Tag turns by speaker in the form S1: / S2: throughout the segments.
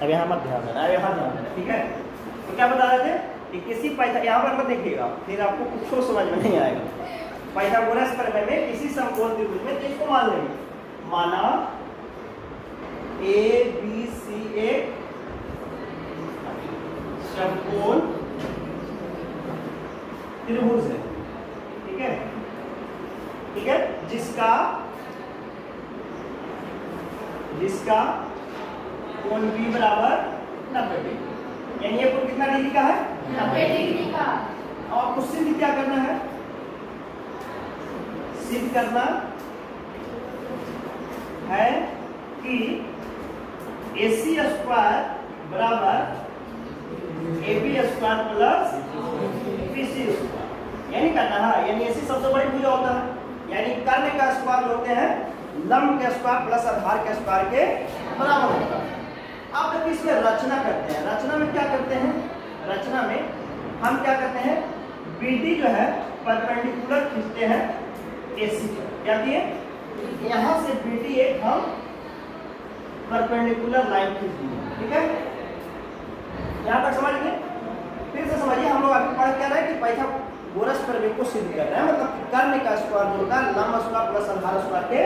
S1: अब यहाँ मत ध्यान देना, अब यहाँ ध्यान देना, ठीक है। तो क्या बता रहे थे कि किसी यहाँ पर मत देखिएगा, फिर आपको कुछ समझ में नहीं आएगा। पाइथागोरस प्रमेय में किसी समकोण त्रिभुज में, तो इसको मान लेंगे, माना ए बी सी एक समकोण त्रिभुज है, ठीक है, ठीक है, जिसका कोण बी बराबर 90 डिग्री, यानी ये कोण कितना डिग्री का है?
S2: 90 डिग्री का।
S1: और आपको सिद्ध क्या करना है? सिद्ध करना है कि AC स्क्वायर बराबर AB square plus BC square, यानी करना है, यानी AC सबसे बड़ी भुजा होता है, यानी कर्ण का स्क्वायर होते हैं लंब के स्क्वायर प्लस आधार के स्क्वायर के बराबर होता है। अब देखिए इसमें रचना करते हैं, रचना में क्या करते हैं? रचना में हम क्या करते हैं, BD जो है परपेंडिकुलर खींचते हैं AC पर, क्या किए? यहाँ से BD एक हम परपेंडिकुलर लाइन खींच दिए, ठीक है, यहाँ तक समझ गए। फिर से समझिए, हम लोग आगे पढ़ क्या रहे कि पाइथागोरस प्रमेय को सिद्ध कर रहे हैं, मतलब कर्ण का स्क्वायर होता है लंब स्क्वायर प्लस आधार स्क्वायर के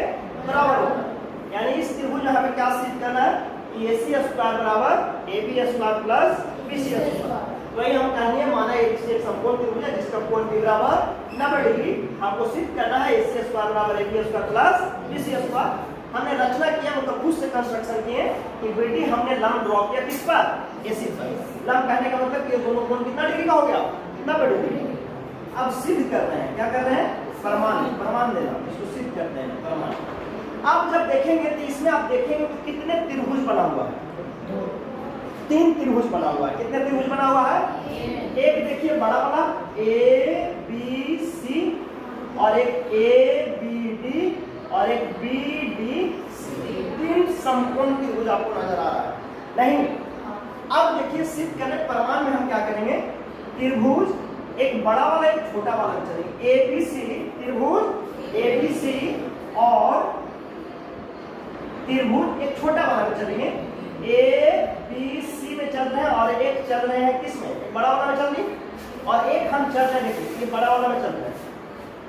S1: बराबर होता है, यानी इस त्रिभुज में हमें क्या सिद्ध करना है कि AC स्क्वायर बराबर AB square plus BC square. वही हम कहेंगे, माना ABC एक समकोण त्रिभुज है जिसका कोण B बराबर 90 डिग्री, हमको सिद्ध करना है AC स्क्वायर बराबर AB square plus BC square. हमने रचना किया, मतलब खुद से कंस्ट्रक्शन किए कि BD हमने लंब ड्रॉ किया किस पर? AC पर। लंब कहने का मतलब कि दोनों कोण कितना डिग्री का हो गया? 90 डिग्री। अब सिद्ध कर रहे हैं, क्या कर रहे हैं? प्रमाण देना, इसको सिद्ध करते हैं प्रमाण। आप जब देखेंगे तो इसमें आप देखेंगे कि कितने त्रिभुज बना हुआ है? 3 त्रिभुज बना हुआ है। कितने त्रिभुज बना हुआ है? एक देखिए बड़ा वाला ABC और एक ABD और एक BDC, 3 समकोण त्रिभुज आपको नजर आ रहा है नहीं? अब देखिए सिद्ध करने प्रमाण में हम क्या करेंगे, त्रिभुज एक बड़ा वाला एक छोटा वाला चलेंगे, ABC त्रिभुज ABC और त्रिभुज एक छोटा वाला में चलेंगे, ABC में चल रहे हैं और एक चल रहे हैं किसमें? एक बड़ा वाला में चल रही और एक हम चल रहे हैं, देखिए ये बड़ा वाला में चल रहे हैं,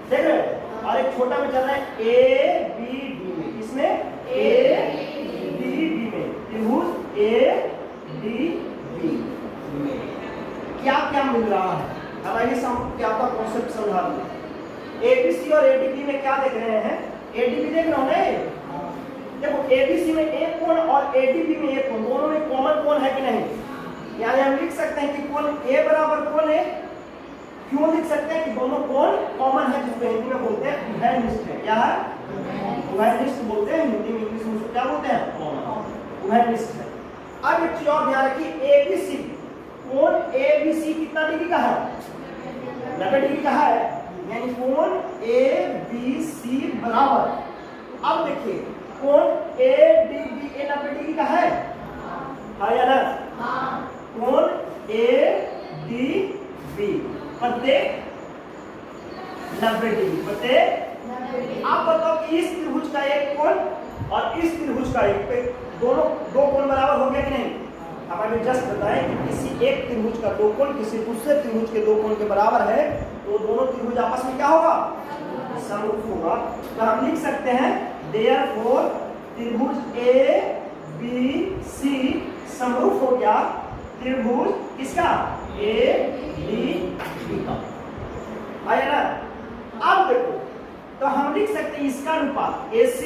S1: देख रहे हैं, और एक छोटा में चल रहा है ABD में, इसमें ABD में, त्रिभुज ADB में क्या क्या मिल रहा है? अब आइए क्या आपका कॉन्सेप्ट समझा दूं। ABC और ADB में क्या देख रहे हैं? ADB देख रहे हो ना, देखो ABC में एक कोण और ADB में एक कोण, दोनों में कॉमन कोण है कि नहीं? यानी हम लिख सकते हैं कि कोण A बराबर कोण A, क्यों लिख सकते हैं कि दोनों कोण कॉमन है, जिसको हिंदी में बोलते हैं उभयनिष्ठ है। क्या है? उभयनिष्ठ बोलते हैं हिंदी में, इंग्लिश में क्या बोलते हैं? उभयनिष्ठ है। अब एक चीज और ध्यान रखिए, ABC कोण ABC कितना डिग्री का है? 90 डिग्री का है, यानी कोण ABC बराबर, अब देखिए कोण ADB 90 डिग्री का है या ना? कोण ADB प्रत्येक 90 डिग्री, प्रत्येक। आप बताओ कि इस त्रिभुज का एक कोण और इस त्रिभुज का एक, दोनों दो कोण बराबर हो गया कि नहीं? अब हमें जस्ट बताएं कि किसी एक त्रिभुज का दो कोण किसी दूसरे त्रिभुज के दो कोण के बराबर है, तो दोनों त्रिभुज आपस में क्या होगा? समरूप होगा। तो हम लिख सकते हैं देयरफॉर त्रिभुज ABC समरूप हो गया त्रिभुज किसका? ADB का, आया ना? अब देखो, तो हम लिख सकते हैं इसका अनुपात AC,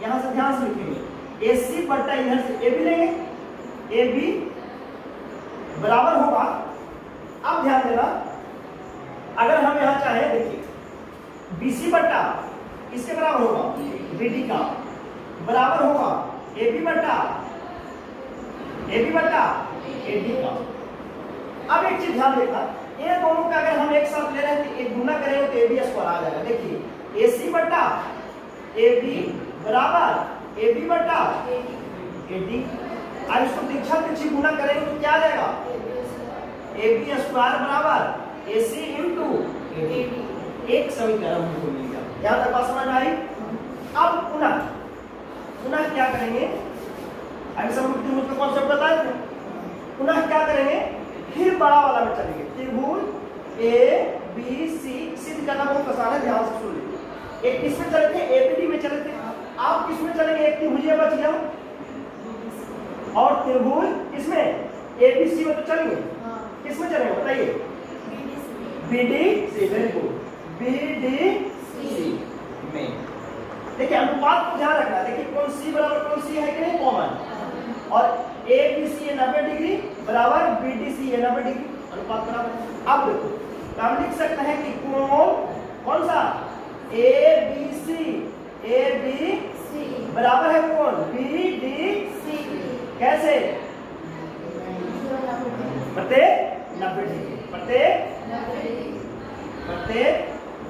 S1: यहां से ध्यान से लिखेंगे, AC बट्टा इधर से AB लेंगे, AB बराबर होगा, अब ध्यान देना, अगर हम यहां चाहे देखिए BC बट्टा इसके बराबर होगा BD का, बराबर होगा AB बट्टा AD का। अब एक चीज ध्यान देना, ये दोनों का अगर हम एक साथ ले रहे हैं तो एक गुना करेंगे तो AB स्क्वायर आ जाएगा। देखिए AC बट्टा AB बराबर AB बट्टा AD, अब इसको तिरछा तिरछी गुना करेंगे तो क्या आ जाएगा? AB स्क्वायर बराबर AC इंटू AD, एक समीकरण हमको मिल गया। यहाँ तक बात समझ आई? अब पुनः क्या करेंगे, अभी समरूप त्रिभुज का कॉन्सेप्ट बताए थे। पुनः क्या करेंगे, फिर बड़ा वाला में चलेंगे। त्रिभुज ए बी सी सिद्ध करना बहुत आसान है, ध्यान से सुन लीजिए। एक किसमें चले थे, एबीडी में चले थे। आप किसमें चलेंगे, एक त्रिभुज बच गया और त्रिभुज इसमें एबीसी में तो चलेंगे। किसमें चलेंगे बताइए, बीडीसी, वेरी गुड, बीडीसी में। देखिए अनुपात को ध्यान रखना, देखिए कौन सी बराबर कौन सी है कि नहीं, कॉमन। और ए बी सी 90 डिग्री बराबर बी डी सी 90 डिग्री, अनुपात बराबर। अब देखो हम लिख सकते हैं कि कोण कौन सा, ए बी सी बराबर है कोण बी डी सी, कैसे, प्रत्येक 90 डिग्री, प्रत्येक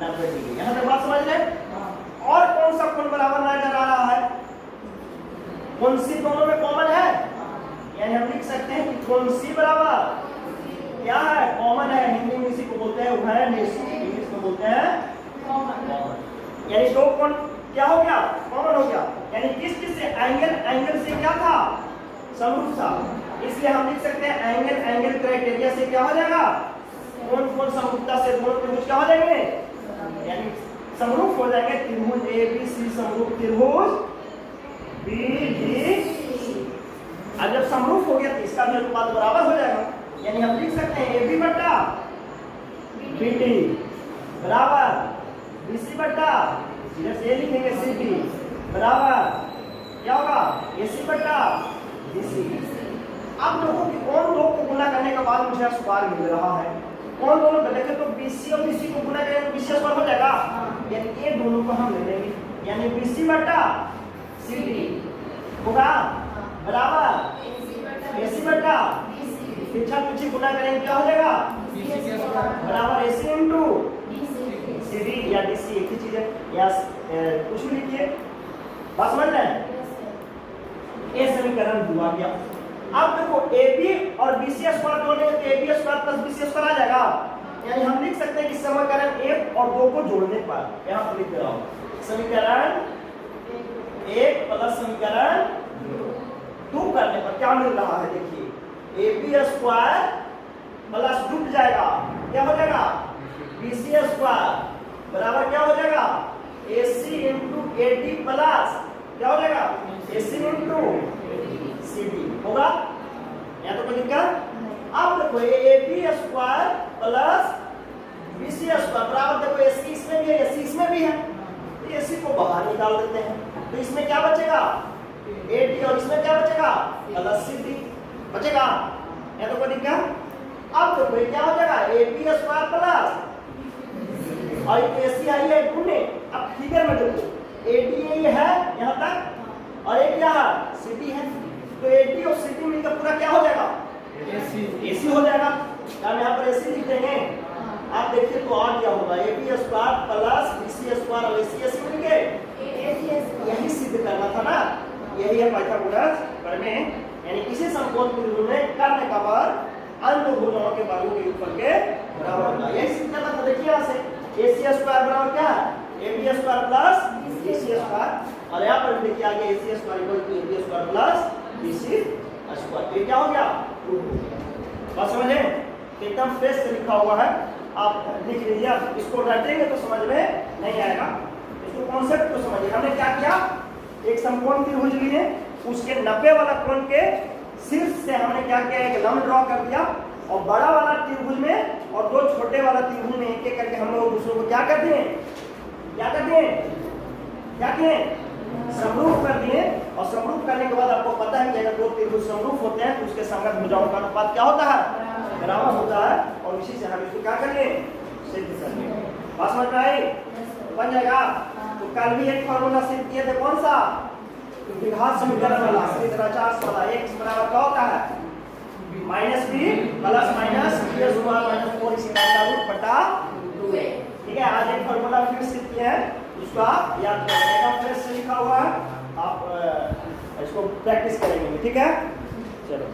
S1: 90 डिग्री। यहाँ तक बात समझ रहे। और कौन सा कोण बराबर नजर आ रहा है, कौन सी दोनों में कॉमन है, यानी हम लिख सकते हैं कि कौन सी बराबर क्या है, कॉमन है। हिंदी में इसी को बोलते हैं उभयनिष्ठ, इंग्लिश में बोलते हैं कॉमन। यानी दो कोण क्या हो गया, कॉमन हो गया। यानी किस किस से, एंगल से क्या था, समरूप था। इसलिए हम लिख सकते हैं एंगल क्राइटेरिया से क्या हो जाएगा, कौन समरूपता से दोनों त्रिभुज क्या हो जाएंगे, यानी समरूप हो जाएंगे। त्रिभुज ए बी सी समरूप त्रिभुज बी डी सी। अब जब समरूप हो गया तो इसका भी अनुपात बराबर हो जाएगा। यानी हम लिख सकते हैं ए बी बट्टा बी डी बराबर बी सी बट्टा, जैसे ये लिखेंगे सी डी बराबर क्या होगा, ए सी बट्टा बी सी। अब लोगों की कौन दो को गुना करने के बाद मुझे स्क्वायर मिल रहा है, कौन दोनों को देखें तो BC और BC को गुना करेंगे तो BC स्क्वायर हो जाएगा। यानी ये दोनों को हम ले लेंगे, यानी BC बट्टा CD होगा बराबर AC बट्टा, पीछा पीछे गुना करेंगे क्या हो जाएगा, बराबर AC इंटू CD या DC, एक ही चीज है। या कुछ भी लिखिए, बात समझ रहे हैं। ये समीकरण हुआ गया। अब देखो AB और BC स्क्वायर जोड़ने तो AB square plus BC square आ जाएगा। यानी हम लिख सकते हैं कि समीकरण 1 और 2 को जोड़ने पर, यहाँ पर लिख रहा हूँ, समीकरण 1 प्लस समीकरण 2 करने पर क्या मिल रहा है, देखिए AB स्क्वायर प्लस जुट जाएगा, क्या हो जाएगा, BC स्क्वायर बराबर क्या हो जाएगा, AC इंटू AD प्लस क्या हो जाएगा, AC इंटू CD होगा। या तो कोई दिक्कत। अब देखो AB square plus BC square बराबर, देखो AC इसमें भी है, AC इसमें भी है, तो AC को बाहर निकाल देते हैं, तो इसमें क्या बचेगा, AD और इसमें क्या बचेगा, प्लस CD बचेगा। या तो कोई दिक्कत। अब देखो ये क्या हो जाएगा, AB स्क्वायर प्लस और AC आई है गुने। अब फिगर में देखो AD ये है यहाँ तक और एक क्या है, CD है, तो AD और CD मिलकर पूरा क्या हो जाएगा, AC हो जाएगा। हम यहाँ पर AC लिख देंगे। आप देखिए तो आ गया होगा AB square plus BC square और AC मिलके यही सिद्ध करना था ना, यही है पाइथागोरस प्रमेय। यानी किसी समकोण त्रिभुज में कर्ण का वर्ग अन्य भुजाओं के वर्गों के ऊपर के बराबर होगा, यही सिद्ध करना था। देखिए यहाँ से AC स्क्वायर बराबर क्या है, AB square plus BC square, और यहाँ पर देखिए आगे AC square equal to AB square plus BC square. ये क्या हो गया, बात समझे, एकदम फ्रेश से लिखा हुआ है, आप लिख लीजिए। इसको रटेंगे तो समझ में नहीं आएगा, इसको कॉन्सेप्ट को समझिए। हमने क्या किया, एक समकोण त्रिभुज लिए, उसके 90 वाला कोण के शीर्ष से हमने क्या किया, एक लंब ड्रॉ कर दिया, और बड़ा वाला त्रिभुज में और दो छोटे वाला त्रिभुज में एक एक करके हम लोग दूसरों को क्या करते हैं, क्या करते हैं, क्या किए, समरूप कर दिए। और समरूप करने के बाद आपको पता है कि अगर दो त्रिभुज समरूप होते हैं तो उसके संगत भुजाओं का अनुपात क्या होता है, बराबर होता है। और इसी से हम इसको क्या करेंगे, सिद्ध करेंगे। बात समझ में आई, बन जाएगा। तो कल भी एक फार्मूला सिद्ध किए थे, कौन सा, द्विघात समीकरण वाला, सिद्धाचार्य वाला। x बराबर क्या होता है, -b plus minus b square minus 4 का रूट बटा 2a। ठीक है, आज एक फार्मूला फिर सिद्ध किया है, उसका याद रखिएगा, फ्रेश से लिखा हुआ है, आप इसको प्रैक्टिस करेंगे। ठीक है, चलो।